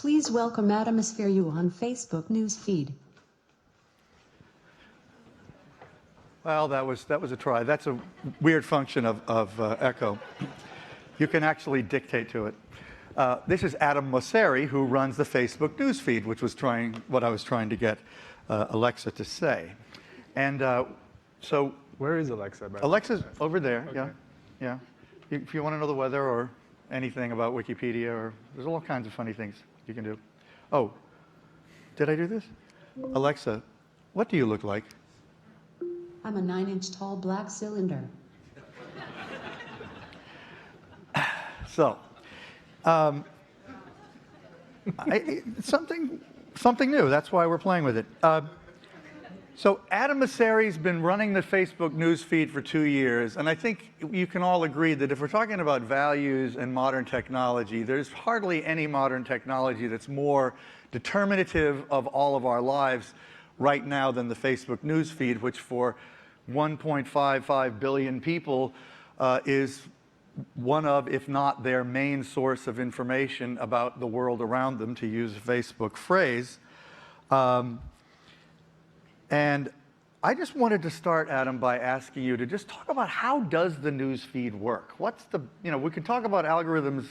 Please welcome Adam Mosseri on Facebook News Feed. Well, that was a try. That's a weird function of Echo. You can actually dictate to it. This is Adam Mosseri, who runs the Facebook News Feed, which was what I was trying to get Alexa to say. And so... Where is Alexa? Alexa's over there, okay. yeah. If you want to know the weather or anything about Wikipedia, or there's all kinds of funny things you can do. Oh, did I do this? Alexa, what do you look like? I'm a 9-inch tall black cylinder. So, something new. That's why we're playing with it. So Adam Mosseri's been running the Facebook news feed for 2 years, and I think you can all agree that if we're talking about values and modern technology, there's hardly any modern technology that's more determinative of all of our lives right now than the Facebook news feed, which for 1.55 billion people is one of, if not their main source of information about the world around them, to use a Facebook phrase. And I just wanted to start, Adam, by asking you to just talk about how does the news feed work? What's the, we could talk about algorithms,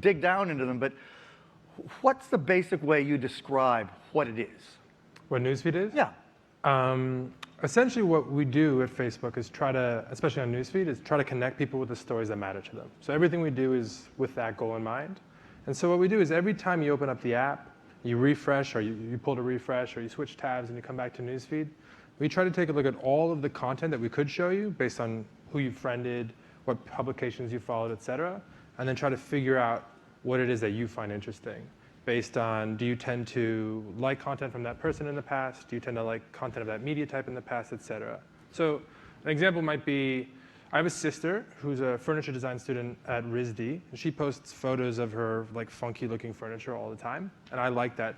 dig down into them, but what's the basic way you describe what it is? What Newsfeed is? Yeah. Essentially what we do at Facebook is try to, especially on Newsfeed, is try to connect people with the stories that matter to them. So everything we do is with that goal in mind. And so what we do is every time you open up the app, you refresh, or you pull to refresh, or you switch tabs and you come back to Newsfeed, we try to take a look at all of the content that we could show you based on who you friended, what publications you followed, et cetera, and then try to figure out what it is that you find interesting based on, do you tend to like content from that person in the past? Do you tend to like content of that media type in the past, et cetera? So an example might be, I have a sister who's a furniture design student at RISD, and she posts photos of her like funky looking furniture all the time, and I like that.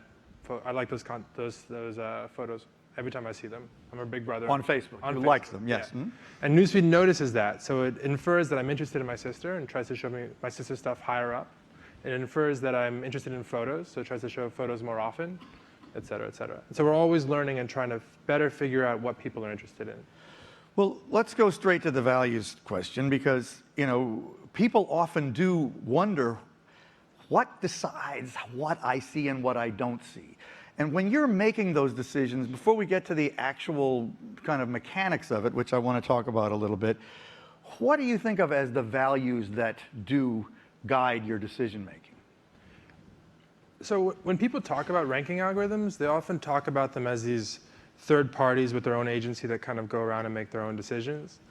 I like those photos every time I see them. I'm her big brother. On Facebook, you like them, yes. Yeah. Mm-hmm. And Newsfeed notices that, so it infers that I'm interested in my sister and tries to show me my sister's stuff higher up. It infers that I'm interested in photos, so it tries to show photos more often, et cetera, et cetera. And so we're always learning and trying to better figure out what people are interested in. Well, let's go straight to the values question, because people often do wonder what decides what I see and what I don't see. And when you're making those decisions, before we get to the actual kind of mechanics of it, which I want to talk about a little bit, what do you think of as the values that do guide your decision making? So when people talk about ranking algorithms, they often talk about them as these third parties with their own agency that kind of go around and make their own decisions.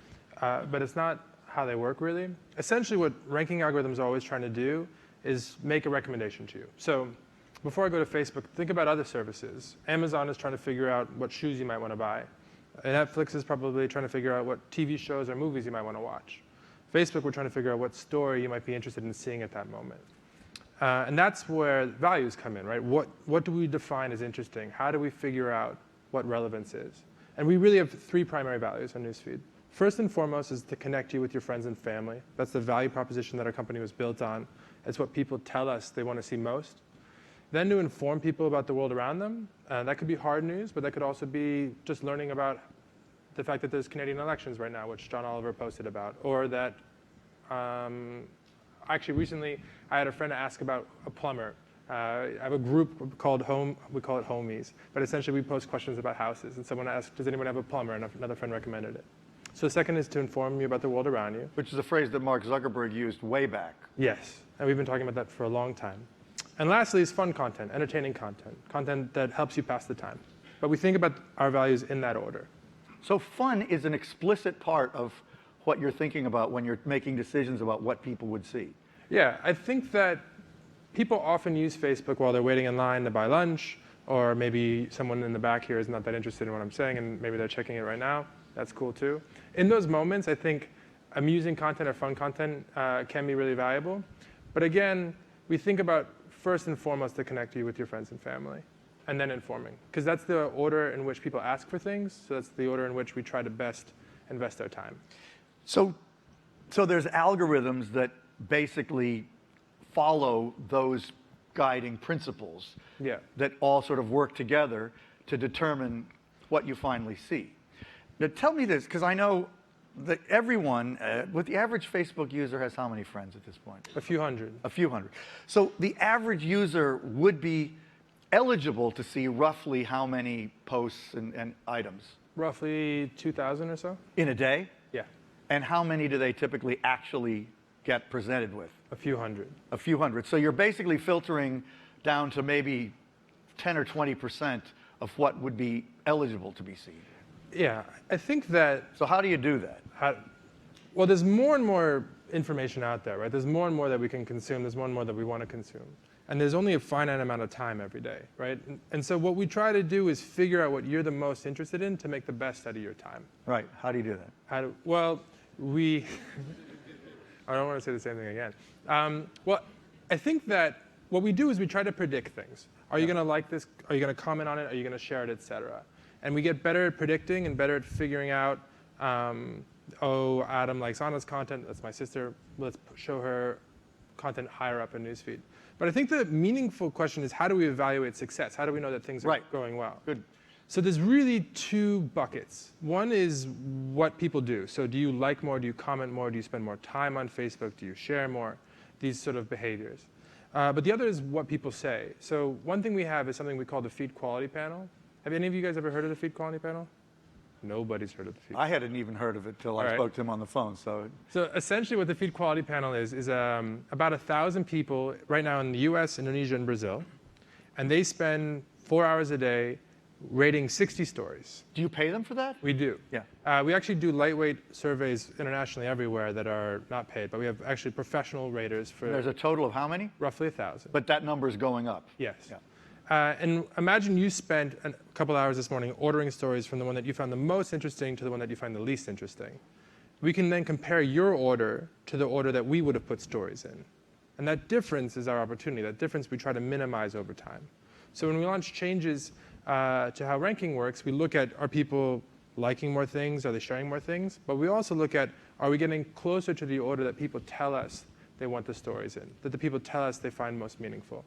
But it's not how they work, really. Essentially, what ranking algorithms are always trying to do is make a recommendation to you. So before I go to Facebook, think about other services. Amazon is trying to figure out what shoes you might want to buy. Netflix is probably trying to figure out what TV shows or movies you might want to watch. Facebook, we're trying to figure out what story you might be interested in seeing at that moment. And that's where values come in, right? What do we define as interesting? How do we figure out what relevance is? And we really have 3 primary values on Newsfeed. First and foremost is to connect you with your friends and family. That's the value proposition that our company was built on. It's what people tell us they want to see most. Then to inform people about the world around them. That could be hard news, but that could also be just learning about the fact that there's Canadian elections right now, which John Oliver posted about, or that actually recently I had a friend ask about a plumber. I have a group called we call it Homies, but essentially we post questions about houses, and someone asked, does anyone have a plumber? And another friend recommended it. So the second is to inform you about the world around you. Which is a phrase that Mark Zuckerberg used way back. Yes, and we've been talking about that for a long time. And lastly is fun content, entertaining content, content that helps you pass the time. But we think about our values in that order. So fun is an explicit part of what you're thinking about when you're making decisions about what people would see. Yeah, I think that people often use Facebook while they're waiting in line to buy lunch, or maybe someone in the back here is not that interested in what I'm saying, and maybe they're checking it right now. That's cool too. In those moments, I think amusing content or fun content can be really valuable. But again, we think about first and foremost to connect you with your friends and family, and then informing. Because that's the order in which people ask for things, so that's the order in which we try to best invest our time. So there's algorithms that basically follow those guiding principles Yeah. that all sort of work together to determine what you finally see. Now, tell me this, because I know that everyone, with the average Facebook user has how many friends at this point? A few hundred. A few hundred. So the average user would be eligible to see roughly how many posts and items? Roughly 2,000 or so. In a day? Yeah. And how many do they typically actually get presented with? A few hundred. A few hundred. So you're basically filtering down to maybe 10 or 20% of what would be eligible to be seen. Yeah, I think that, So how do you do that? well, there's more and more information out there, right? There's more and more that we can consume. There's more and more that we want to consume. And there's only a finite amount of time every day, right? And so what we try to do is figure out what you're the most interested in to make the best out of your time. Right. How do you do that? Well, I don't want to say the same thing again. Well, I think that what we do is we try to predict things. Are you going to like this? Are you going to comment on it? Are you going to share it, et cetera? And we get better at predicting and better at figuring out, oh, Adam likes Anna's content. That's my sister. Let's show her content higher up in newsfeed. But I think the meaningful question is, how do we evaluate success? How do we know that things are going well? Good. So there's really two buckets. One is what people do. So do you like more? Do you comment more? Do you spend more time on Facebook? Do you share more? These sort of behaviors. But the other is what people say. So one thing we have is something we call the feed quality panel. Have any of you guys ever heard of the feed quality panel? Nobody's heard of the feed. I hadn't even heard of it till I spoke to him on the phone. So essentially what the feed quality panel is about 1,000 people right now in the US, Indonesia, and Brazil. And they spend 4 hours a day rating 60 stories. do you pay them for that? We do. Yeah. We actually do lightweight surveys internationally everywhere that are not paid, but we have actually professional raters for There's a total of how many? roughly 1,000. But that number is going up. Yes. Yeah. And imagine you spent a couple hours this morning ordering stories from the one that you found the most interesting to the one that you find the least interesting. We can then compare your order to the order that we would have put stories in. And that difference is our opportunity. That difference we try to minimize over time. So when we launch changes to how ranking works, we look at, are people liking more things? Are they sharing more things? But we also look at, are we getting closer to the order that people tell us they want the stories in, that the people tell us they find most meaningful?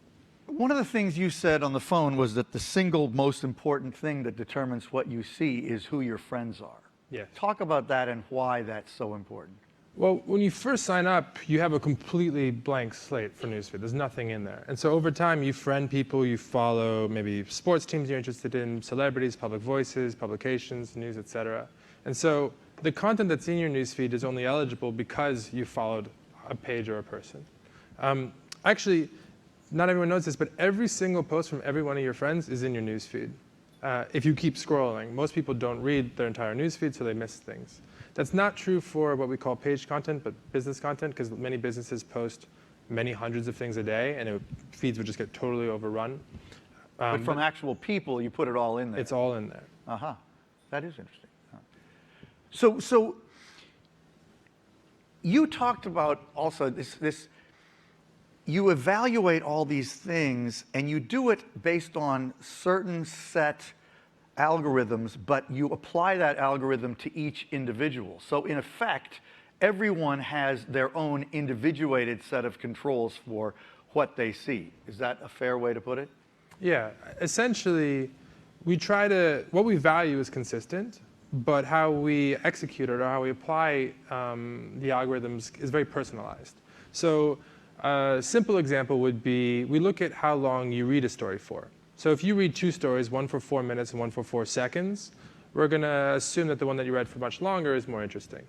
One of the things you said on the phone was that the single most important thing that determines what you see is who your friends are. Yes. Talk about that and why that's so important. Well, when you first sign up, you have a completely blank slate for newsfeed. There's nothing in there. And so over time, you friend people, you follow maybe sports teams you're interested in, celebrities, public voices, publications, news, et cetera. And so the content that's in your newsfeed is only eligible because you followed a page or a person. Actually, not everyone knows this, but every single post from every one of your friends is in your newsfeed. If you keep scrolling, most people don't read their entire newsfeed, so they miss things. That's not true for what we call page content, but business content, because many businesses post many hundreds of things a day, and feeds would just get totally overrun. But from actual people, you put it all in there. It's all in there. Uh-huh. That is interesting. So you talked about also this you evaluate all these things, and you do it based on certain set algorithms, but you apply that algorithm to each individual. So in effect, everyone has their own individuated set of controls for what they see. Is that a fair way to put it? Yeah, essentially, what we value is consistent, but how we execute it or how we apply the algorithms is very personalized. So a simple example would be, we look at how long you read a story for. So if you read 2 stories, one for 4 minutes and one for 4 seconds, we're going to assume that the one that you read for much longer is more interesting.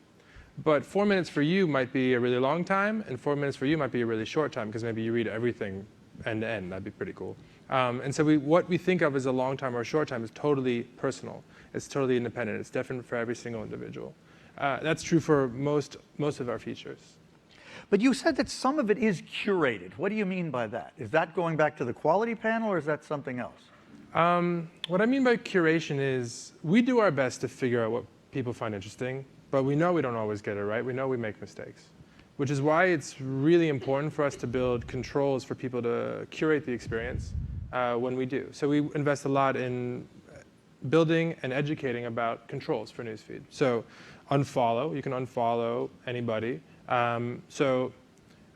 But 4 minutes for you might be a really long time, and 4 minutes for you might be a really short time, because maybe you read everything end to end. That'd be pretty cool. And so what we think of as a long time or a short time is totally personal. It's totally independent. It's different for every single individual. That's true for most of our features. But you said that some of it is curated. What do you mean by that? Is that going back to the quality panel, or is that something else? What I mean by curation is we do our best to figure out what people find interesting, but we know we don't always get it right. We know we make mistakes, which is why it's really important for us to build controls for people to curate the experience when we do. So we invest a lot in building and educating about controls for newsfeed. So unfollow, you can unfollow anybody. So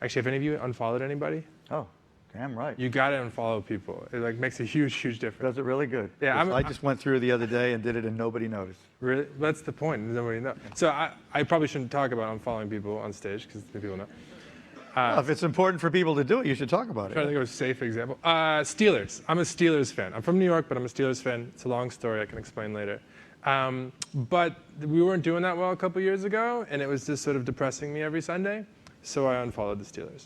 actually, have any of you unfollowed anybody? Oh, Damn right. You got to unfollow people. It like makes a huge, huge difference. Does it really good. Yeah, I just went through the other day and did it and nobody noticed. Really? That's the point. Nobody knows. So I probably shouldn't talk about unfollowing people on stage because people know. Well, if it's important for people to do it, you should talk about I'm trying to it. think of a safe example. Steelers. I'm a Steelers fan. I'm from New York, but I'm a Steelers fan. It's a long story I can explain later. But we weren't doing that well a couple years ago, and it was just sort of depressing me every Sunday. So I unfollowed the Steelers.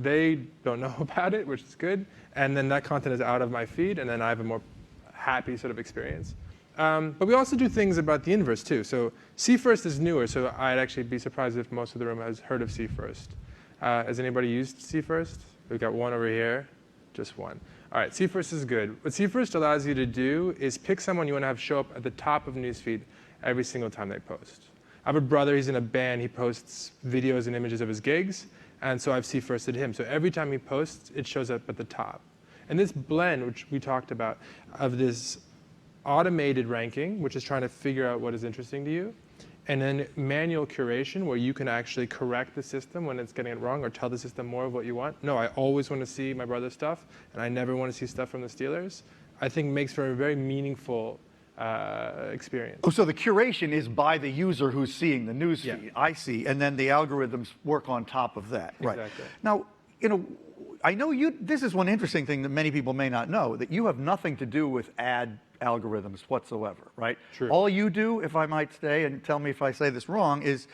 They don't know about it, which is good. And then that content is out of my feed, and then I have a more happy sort of experience. But we also do things about the inverse too. So See First is newer, so I'd actually be surprised if most of the room has heard of See First. Has anybody used See First? We've got one over here, just one. All right, See First is good. What See First allows you to do is pick someone you want to have show up at the top of newsfeed every single time they post. I have a brother, he's in a band, he posts videos and images of his gigs, and so I've See Firsted him. So every time he posts, it shows up at the top. And this blend, which we talked about, of this automated ranking, which is trying to figure out what is interesting to you, and then manual curation, where you can actually correct the system when it's getting it wrong or tell the system more of what you want. No, I always want to see my brother's stuff, and I never want to see stuff from the Steelers. I think makes for a very meaningful experience. Oh, so the curation is by the user who's seeing the news feed. Yeah. I see. And then the algorithms work on top of that. Right. Exactly. Now, I know this is one interesting thing that many people may not know, that you have nothing to do with ad algorithms whatsoever, right? True. All you do, if I might say, and tell me if I say this wrong, is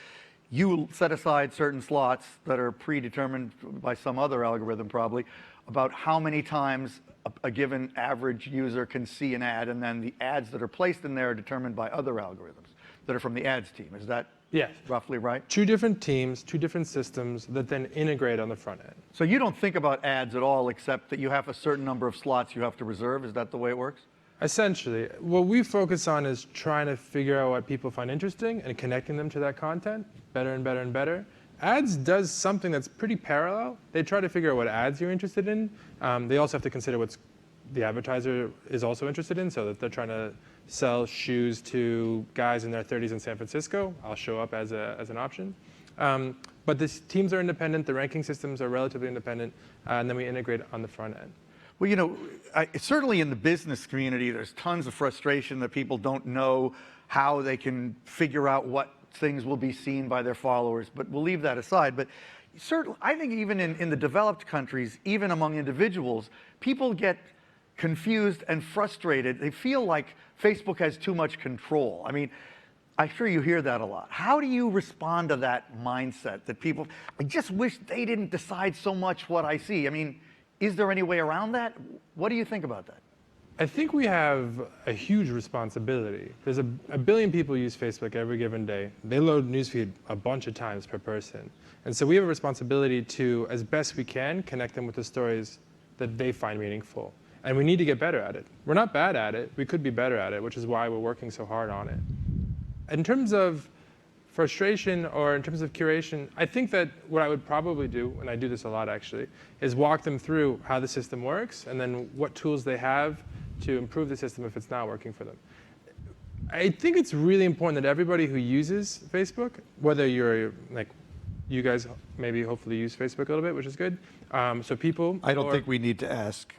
you set aside certain slots that are predetermined by some other algorithm probably about how many times a given average user can see an ad, and then the ads that are placed in there are determined by other algorithms that are from the ads team. Is that Yes. roughly right? Two different teams, two different systems that then integrate on the front end. So you don't think about ads at all, except that you have a certain number of slots you have to reserve. Is that the way it works? Essentially, what we focus on is trying to figure out what people find interesting and connecting them to that content better and better and better. Ads does something that's pretty parallel. They try to figure out what ads you're interested in. They also have to consider what the advertiser is also interested in, so that they're trying to sell shoes to guys in their 30s in San Francisco. I'll show up as an option. But the teams are independent, the ranking systems are relatively independent, and then we integrate on the front end. Well, certainly in the business community, there's tons of frustration that people don't know how they can figure out what things will be seen by their followers, but we'll leave that aside. But certainly, I think even in the developed countries, even among individuals, people get confused and frustrated. They feel like Facebook has too much control. I mean, I'm sure you hear that a lot. How do you respond to that mindset that people, I just wish they didn't decide so much what I see? I mean, is there any way around that? What do you think about that? I think we have a huge responsibility. There's a billion people use Facebook every given day. They load newsfeed a bunch of times per person. And so we have a responsibility to, as best we can, connect them with the stories that they find meaningful. And we need to get better at it. We're not bad at it. We could be better at it, which is why we're working so hard on it. In terms of frustration or in terms of curation, I think that what I would probably do, and I do this a lot actually, is walk them through how the system works and then what tools they have to improve the system if it's not working for them. I think it's really important that everybody who uses Facebook, whether you're like, you guys maybe hopefully use Facebook a little bit, which is good. So people. I don't think we need to ask.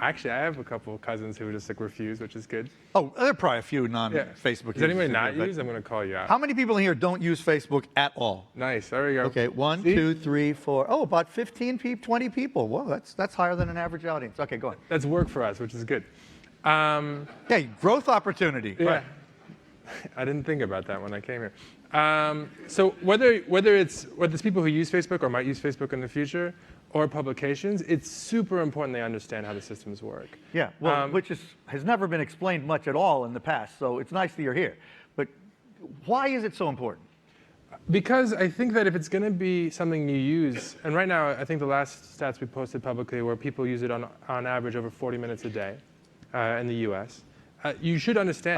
Actually, I have a couple of cousins who just like refuse, which is good. Oh, there are probably a few non-Facebook users. Does anybody not but use? I'm going to call you out. How many people in here don't use Facebook at all? Nice. There we go. Okay, 1, See? 2, 3, 4. Oh, about 15 people, 20 people. Whoa, that's higher than an average audience. Okay, go on. That's work for us, which is good. Hey, growth opportunity. Yeah. Right. I didn't think about that when I came here. So whether it's people who use Facebook or might use Facebook in the future, or publications, it's super important they understand how the systems work. Yeah, well, which has never been explained much at all in the past, so it's nice that you're here. But why is it so important? Because I think that if it's going to be something you use, and right now I think the last stats we posted publicly were people use it on average over 40 minutes a day in the US. You should understand.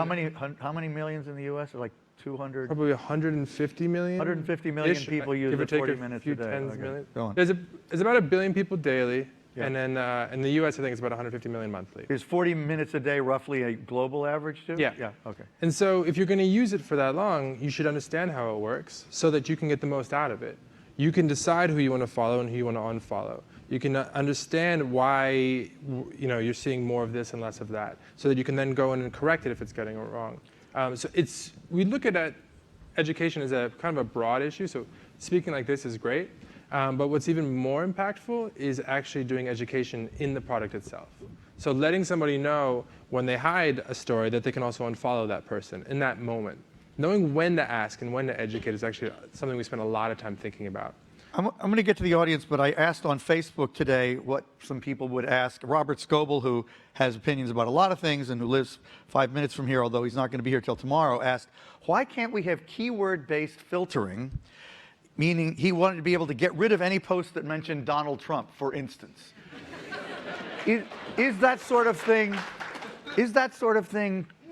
How many millions in the US? Like 200? Probably 150 million. 150 million people use it 40 minutes a day. Tens Okay. million. Go on. There's about 1 billion people daily, Yeah. and then in the US I think it's about 150 million monthly. Is 40 minutes a day roughly a global average too? Yeah. Yeah, okay. And so if you're going to use it for that long, you should understand how it works so that you can get the most out of it. You can decide who you want to follow and who you want to unfollow. You can understand why you're seeing more of this and less of that, so that you can then go in and correct it if it's getting it wrong. We look at education as a kind of a broad issue. So speaking like this is great, but what's even more impactful is actually doing education in the product itself. So letting somebody know when they hide a story that they can also unfollow that person in that moment. Knowing when to ask and when to educate is actually something we spend a lot of time thinking about. I'm going to get to the audience, but I asked on Facebook today what some people would ask. Robert Scoble, who has opinions about a lot of things and who lives 5 minutes from here, although he's not going to be here till tomorrow, asked, why can't we have keyword-based filtering, meaning he wanted to be able to get rid of any post that mentioned Donald Trump, for instance. Is that sort of thing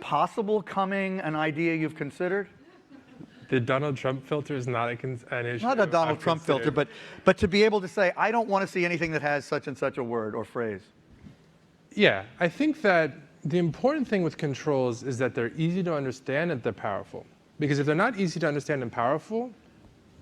possible, coming, an idea you've considered? The Donald Trump filter is not an issue. Not a Donald Trump filter, but to be able to say, I don't want to see anything that has such and such a word or phrase. Yeah, I think that the important thing with controls is that they're easy to understand and they're powerful. Because if they're not easy to understand and powerful,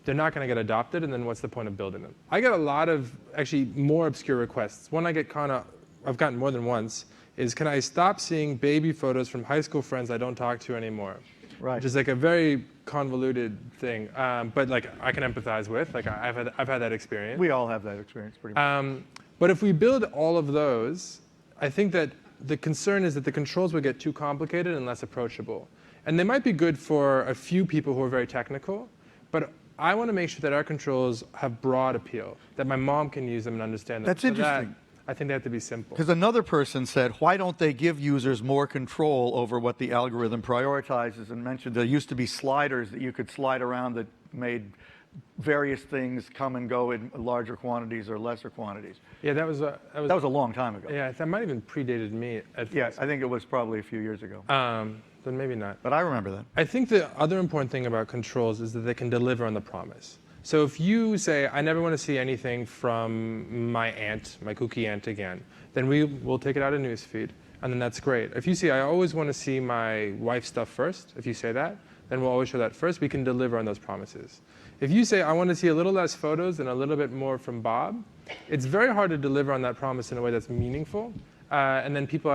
they're not going to get adopted, and then what's the point of building them? I get a lot of, actually, more obscure requests. One I've gotten more than once, is can I stop seeing baby photos from high school friends I don't talk to anymore? Right. Which is like a very convoluted thing, but like I can empathize with. Like I've had that experience. We all have that experience, pretty much. But if we build all of those, I think that the concern is that the controls would get too complicated and less approachable. And they might be good for a few people who are very technical, but I want to make sure that our controls have broad appeal, that my mom can use them and understand them. That's interesting. I think they have to be simple. Because another person said, why don't they give users more control over what the algorithm prioritizes, and mentioned there used to be sliders that you could slide around that made various things come and go in larger quantities or lesser quantities. Yeah, that was a long time ago. Yeah, that might have even predated me. Yeah, I think it was probably a few years ago. Then maybe not. But I remember that. I think the other important thing about controls is that they can deliver on the promise. So if you say, I never want to see anything from my aunt, my kooky aunt again, then we will take it out of newsfeed, and then that's great. If you say, I always want to see my wife's stuff first, if you say that, then we'll always show that first. We can deliver on those promises. If you say, I want to see a little less photos and a little bit more from Bob, it's very hard to deliver on that promise in a way that's meaningful, and then people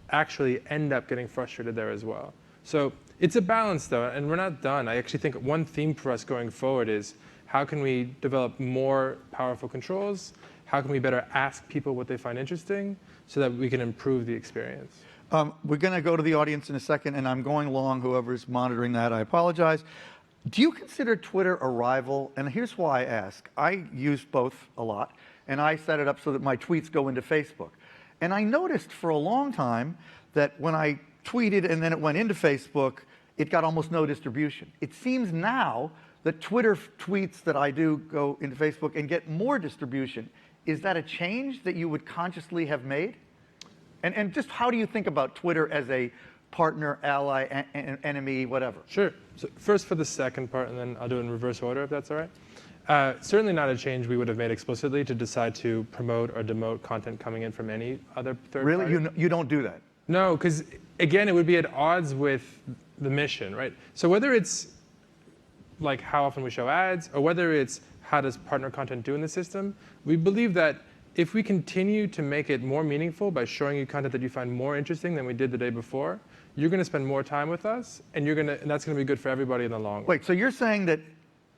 actually end up getting frustrated there as well. So it's a balance, though, and we're not done. I actually think one theme for us going forward is how can we develop more powerful controls? How can we better ask people what they find interesting so that we can improve the experience? We're going to go to the audience in a second, and I'm going long. Whoever's monitoring that, I apologize. Do you consider Twitter a rival? And here's why I ask. I use both a lot, and I set it up so that my tweets go into Facebook. And I noticed for a long time that when I tweeted and then it went into Facebook, it got almost no distribution. It seems now that Twitter tweets that I do go into Facebook and get more distribution. Is that a change that you would consciously have made? And just how do you think about Twitter as a partner, ally, enemy, whatever? Sure. So first for the second part, and then I'll do it in reverse order, if that's all right. Certainly not a change we would have made explicitly to decide to promote or demote content coming in from any other third party. Really? You don't do that? No, because again, it would be at odds with the mission, right? So whether it's like how often we show ads, or whether it's how does partner content do in the system, we believe that if we continue to make it more meaningful by showing you content that you find more interesting than we did the day before, you're going to spend more time with us, and that's going to be good for everybody in the long run. Wait, so you're saying that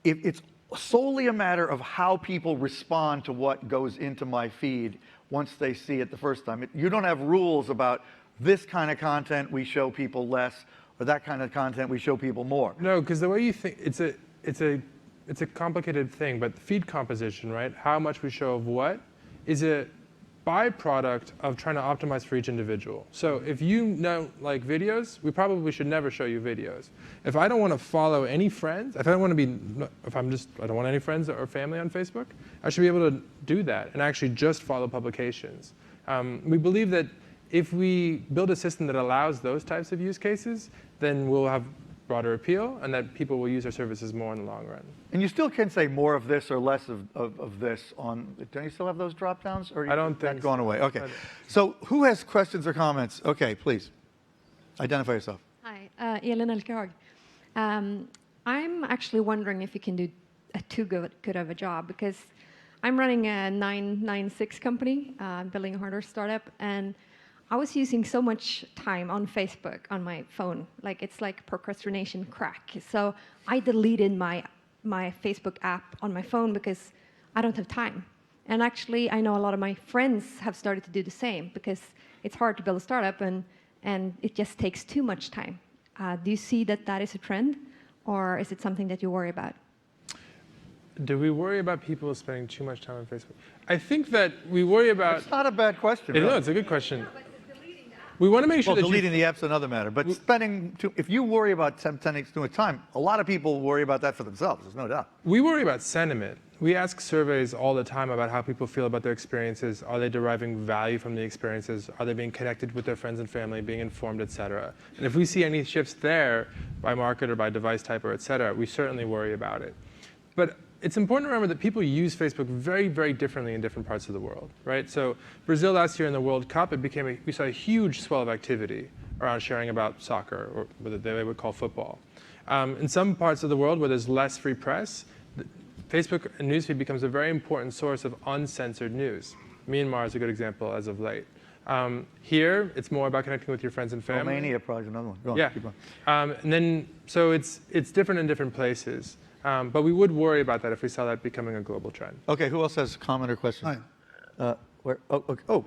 if it's solely a matter of how people respond to what goes into my feed once they see it the first time, you don't have rules about this kind of content we show people less, or that kind of content we show people more? No, because the way you think, it's a complicated thing, but feed composition, right? How much we show of what is a byproduct of trying to optimize for each individual. So if you don't like videos, we probably should never show you videos. If I don't want to follow any friends, I don't want any friends or family on Facebook, I should be able to do that and actually just follow publications. We believe that if we build a system that allows those types of use cases, then we'll have broader appeal, and that people will use our services more in the long run. And you still can say more of this or less of this on, don't you still have those drop downs? Or I don't think that's gone so. away, okay. So who has questions or comments? Okay, please, identify yourself. Hi, Elin Elkehag. I'm actually wondering if you can do too good of a job, because I'm running a 996 company, building a hardware startup, and I was using so much time on Facebook on my phone. Like it's like procrastination crack. So I deleted my Facebook app on my phone because I don't have time. And actually, I know a lot of my friends have started to do the same because it's hard to build a startup and it just takes too much time. Do you see that that is a trend, or is it something that you worry about? Do we worry about people spending too much time on Facebook? I think that we worry about. It's not a bad question. No, really. it's a good question. We want to make sure Well, that deleting the app's another matter, but if you worry about spending too much time, a lot of people worry about that for themselves, there's no doubt. we worry about sentiment. We ask surveys all the time about how people feel about their experiences. Are they deriving value from the experiences? Are they being connected with their friends and family, being informed, et cetera? And if we see any shifts there by market or by device type or et cetera, we certainly worry about it. But it's important to remember that people use Facebook very, very differently in different parts of the world, right? So Brazil last year in the World Cup, we saw a huge swell of activity around sharing about soccer, or what they would call football. In some parts of the world where there's less free press, Facebook newsfeed becomes a very important source of uncensored news. Myanmar is a good example as of late. Here, it's more about connecting with your friends and family. Romania probably is another one. Go on, Yeah. keep going. And then, so it's different in different places. But we would worry about that if we saw that becoming a global trend. Okay, who else has a comment or question? Hi. Oh,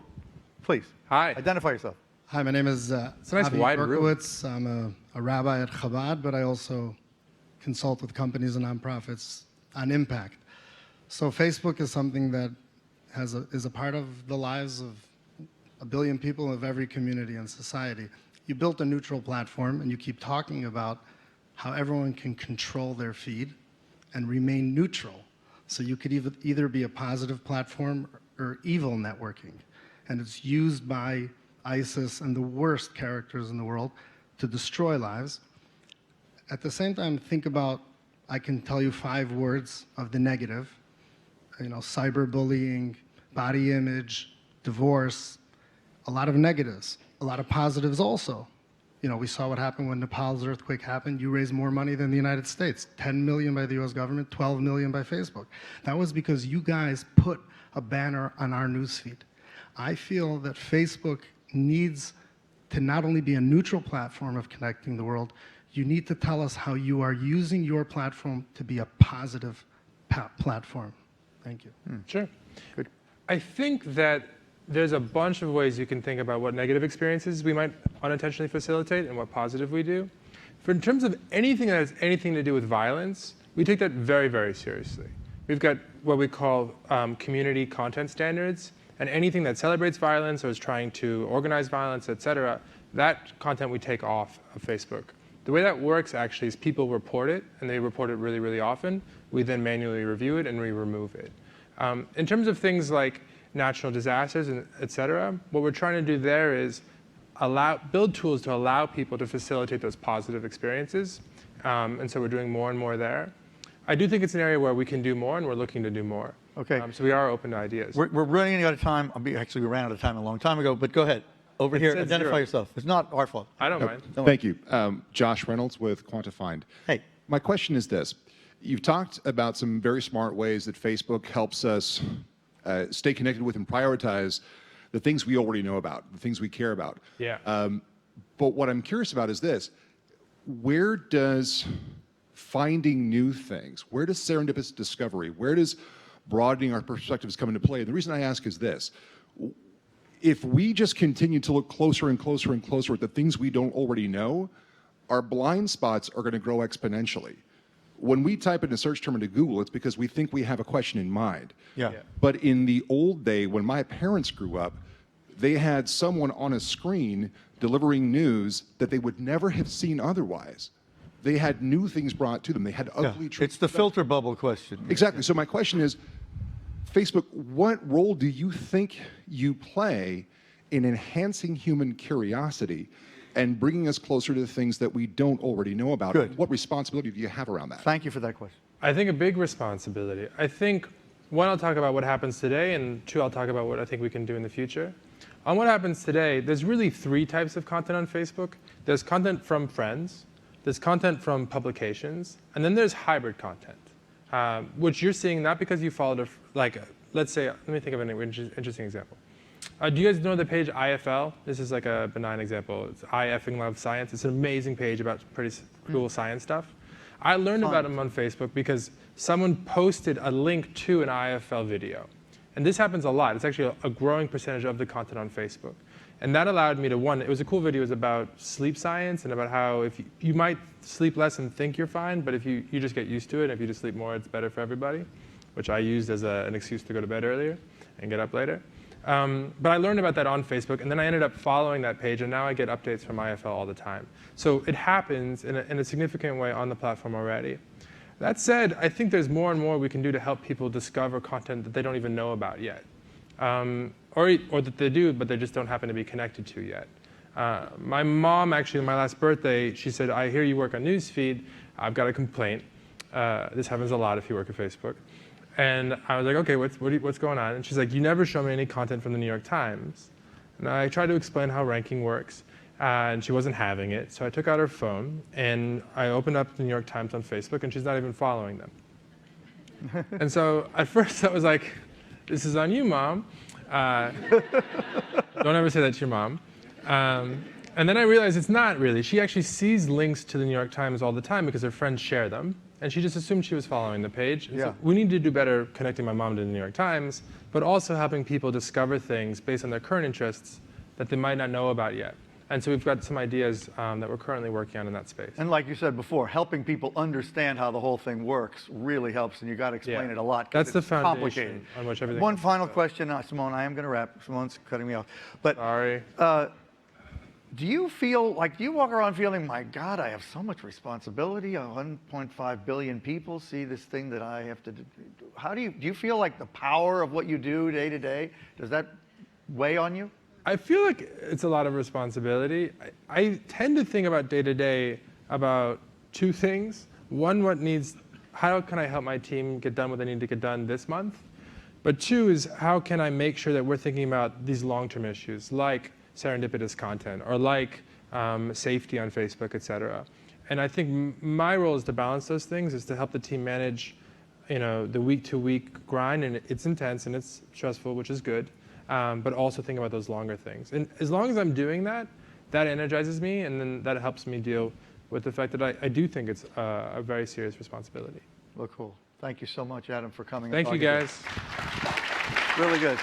please. Hi. Identify yourself. Hi, my name is a nice Avi wide room. Berkowitz. I'm a rabbi at Chabad, but I also consult with companies and nonprofits on impact. So Facebook is something that is a part of the lives of 1 billion people of every community and society. You built a neutral platform, and you keep talking about how everyone can control their feed and remain neutral. So you could either be a positive platform or evil networking. And it's used by ISIS and the worst characters in the world to destroy lives. At the same time, think about, I can tell you 5 words of the negative, cyberbullying, body image, divorce, a lot of negatives, a lot of positives also. We saw what happened when Nepal's earthquake happened. You raised more money than the United States, 10 million by the US government, 12 million by Facebook. That was because you guys put a banner on our newsfeed. I feel that Facebook needs to not only be a neutral platform of connecting the world, you need to tell us how you are using your platform to be a positive platform. Thank you. Sure. Good. I think that there's a bunch of ways you can think about what negative experiences we might unintentionally facilitate and what positive we do. In terms of anything that has anything to do with violence, we take that very, very seriously. We've got what we call community content standards, and anything that celebrates violence or is trying to organize violence, et cetera, that content we take off of Facebook. The way that works actually is people report it, and they report it really, really often. We then manually review it and we remove it. In terms of things like natural disasters, and et cetera, what we're trying to do there is build tools to allow people to facilitate those positive experiences. And so we're doing more and more there. I do think it's an area where we can do more, and we're looking to do more. Okay. So we are open to ideas. We're running out of time. Actually, we ran out of time a long time ago, but go ahead. Over It here, says identify 0. yourself. It's not our fault. I don't mind. Don't worry. Thank you. Josh Reynolds with Quantifind. Hey. My question is this. You've talked about some very smart ways that Facebook helps us stay connected with and prioritize the things we already know about, the things we care about. Yeah. But what I'm curious about is this. Where does finding new things, where does serendipitous discovery, where does broadening our perspectives come into play? And the reason I ask is this. If we just continue to look closer and closer and closer at the things we don't already know, our blind spots are going to grow exponentially. When we type in a search term into Google, it's because we think we have a question in mind. Yeah. But in the old day, when my parents grew up, they had someone on a screen delivering news that they would never have seen otherwise. They had new things brought to them. They had ugly truths. It's the filter bubble question. Exactly. So my question is, Facebook, what role do you think you play in enhancing human curiosity and bringing us closer to the things that we don't already know about? Good. What responsibility do you have around that? Thank you for that question. I think a big responsibility. I think, 1, I'll talk about what happens today, and 2, I'll talk about what I think we can do in the future. On what happens today, there's really 3 types of content on Facebook. There's content from friends, there's content from publications, and then there's hybrid content, which you're seeing not because you followed let's say, let me think of an interesting example. Do you guys know the page IFL? This is like a benign example. It's I effing love science. It's an amazing page about pretty cool science stuff. I learned about them on Facebook because someone posted a link to an IFL video. And this happens a lot. It's actually a growing percentage of the content on Facebook. And that allowed me to, one, it was a cool video. It was about sleep science and about how if you might sleep less and think you're fine, but if you just get used to it, if you just sleep more, it's better for everybody, which I used as an excuse to go to bed earlier and get up later. But I learned about that on Facebook, and then I ended up following that page, and now I get updates from IFL all the time. So it happens in a significant way on the platform already. That said, I think there's more and more we can do to help people discover content that they don't even know about yet. Or that they do, but they just don't happen to be connected to yet. My mom, actually, on my last birthday, she said, I hear you work on Newsfeed. I've got a complaint. This happens a lot if you work at Facebook. And I was like, okay, what's going on? And she's like, you never show me any content from the New York Times. And I tried to explain how ranking works, and she wasn't having it. So I took out her phone, and I opened up the New York Times on Facebook, and she's not even following them. And so at first I was like, this is on you, Mom. Don't ever say that to your mom. And then I realized it's not really. She actually sees links to the New York Times all the time because her friends share them. And she just assumed she was following the page. And so we need to do better connecting my mom to the New York Times, but also helping people discover things based on their current interests that they might not know about yet. And so we've got some ideas that we're currently working on in that space. And like you said before, helping people understand how the whole thing works really helps, and you got to explain it a lot. That's the foundation complicated. on which everything. One final question, Simone. I am going to wrap. Simone's cutting me off. But Sorry. do you feel like, do you walk around feeling, my God, I have so much responsibility? 1.5 billion people see this thing that I have to do. How do you feel like the power of what you do day to day? Does that weigh on you? I feel like it's a lot of responsibility. I tend to think about day to day about two things. One, how can I help my team get done what they need to get done this month? But two is, how can I make sure that we're thinking about these long-term issues like serendipitous content or like safety on Facebook, et cetera. And I think my role is to balance those things, is to help the team manage the week-to-week grind, and it's intense and it's stressful, which is good. But also think about those longer things. And as long as I'm doing that, that energizes me, and then that helps me deal with the fact that I do think it's a very serious responsibility. Well, cool. Thank you so much, Adam, for coming. Thank you, guys. Really good.